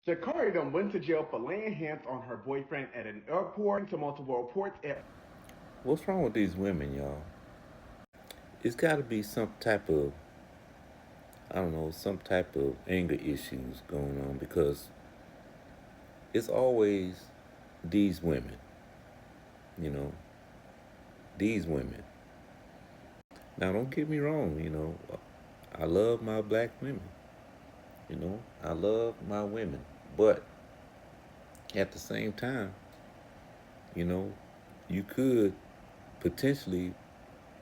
Sha'Carri then went to jail for laying hands on her boyfriend at an airport to multiple reports at What's wrong with these women, y'all? It's got to be some type of, I don't know, some type of anger issues going on because it's always these women, you know, these women. Now, don't get me wrong, I love my black women, I love my women. But at the same time, you know, you could potentially,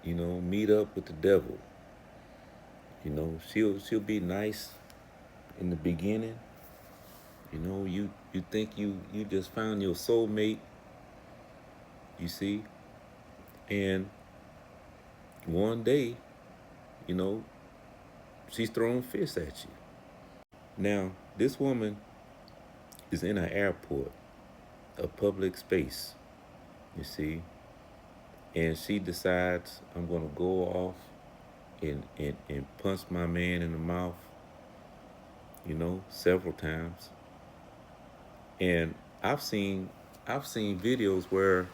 meet up with the devil. She'll be nice in the beginning. You think you just found your soulmate, you see, and one day, you know, she's throwing fists at you. Now, this woman is in an airport, a public space, you see, and she decides I'm gonna go off and punch my man in the mouth, several times. And I've seen I've seen videos where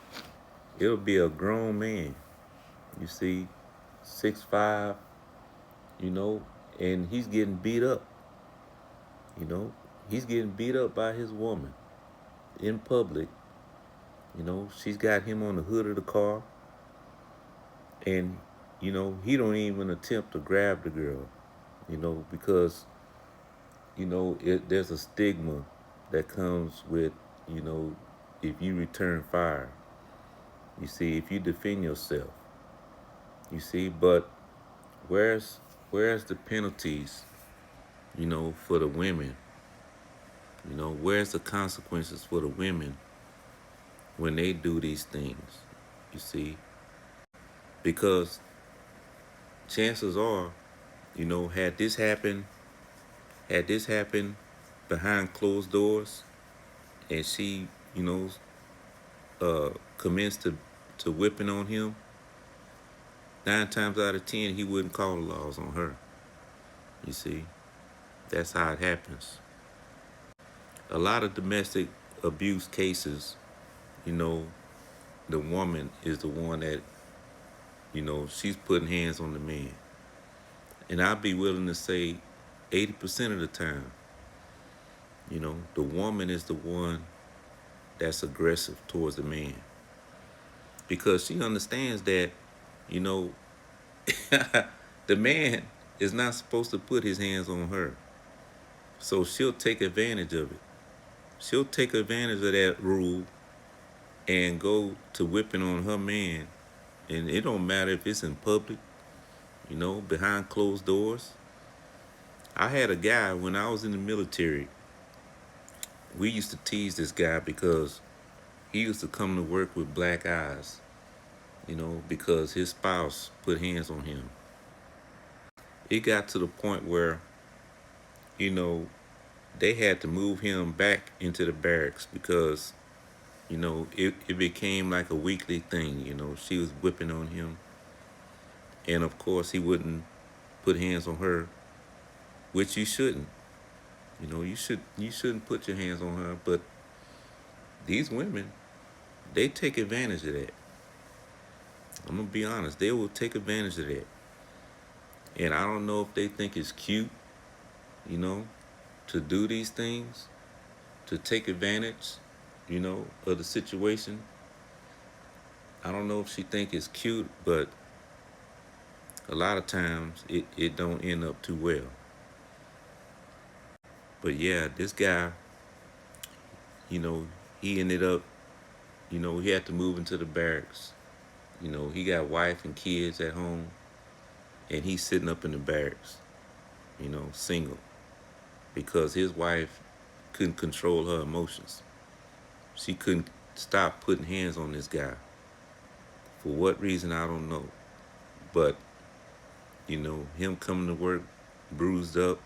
it'll be a grown man, you see, 6'5", you know, and he's getting beat up, you know. He's getting beat up by his woman in public, She's got him on the hood of the car, and, he don't even attempt to grab the girl, because, there's a stigma that comes with, you know, if you return fire, you see, if you defend yourself, you see, but where's where's the penalties, for the women? Where's the consequences for the women when they do these things? You see, because chances are, had this happened behind closed doors, and she, commenced to whipping on him, 9 times out of 10 he wouldn't call the laws on her. You see, that's how it happens. A lot of domestic abuse cases, you know, the woman is the one that, she's putting hands on the man. And I'd be willing to say 80% of the time, the woman is the one that's aggressive towards the man. Because she understands that, you know, the man is not supposed to put his hands on her. So she'll take advantage of it. She'll take advantage of that rule and go to whipping on her man. And it don't matter if it's in public, behind closed doors. I had a guy when I was in the military. We used to tease this guy because he used to come to work with black eyes, because his spouse put hands on him. It got to the point where, you know, they had to move him back into the barracks because, it became like a weekly thing. She was whipping on him. And of course, he wouldn't put hands on her, which you shouldn't. You shouldn't put your hands on her. But these women, they take advantage of that. I'm gonna be honest, they will take advantage of that. And I don't know if they think it's cute, you know, to do these things, to take advantage, of the situation. I don't know if she think it's cute, but a lot of times it don't end up too well. But yeah, this guy, you know, he ended up, he had to move into the barracks. He got wife and kids at home, and he's sitting up in the barracks, single, because his wife couldn't control her emotions. She couldn't stop putting hands on this guy. For what reason, I don't know. But, him coming to work bruised up,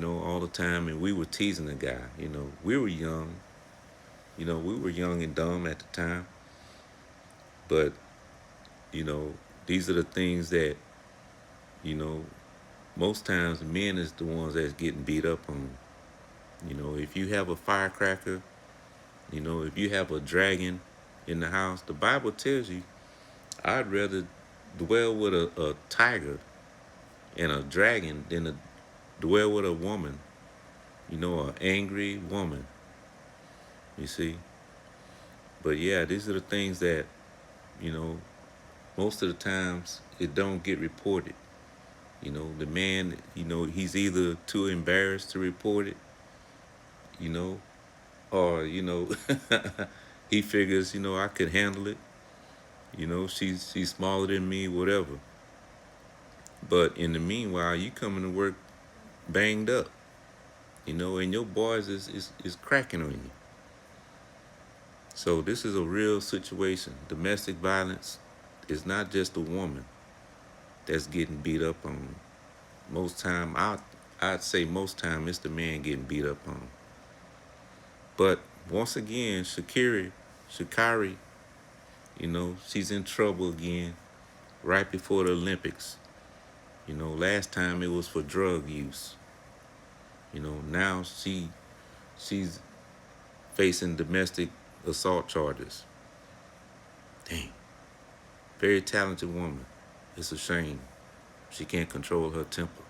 all the time, and we were teasing the guy. We were young. We were young and dumb at the time. But, you know, these are the things that, you know, most times men is the ones that's getting beat up on. if you have a firecracker, if you have a dragon in the house, the Bible tells you, I'd rather dwell with a tiger and a dragon than to dwell with a woman, an angry woman, you see. But yeah, these are the things that, you know, most of the times it don't get reported. The man, he's either too embarrassed to report it, you know, or, he figures, I could handle it. She's smaller than me, whatever. But in the meanwhile, you coming to work banged up, and your boys is cracking on you. So this is a real situation. Domestic violence is not just a woman that's getting beat up on. Most time, I'd say most time it's the man getting beat up on. But once again, Sha'Carri, she's in trouble again right before the Olympics. Last time it was for drug use. Now she's facing domestic assault charges. Dang. Very talented woman. It's a shame she can't control her temper.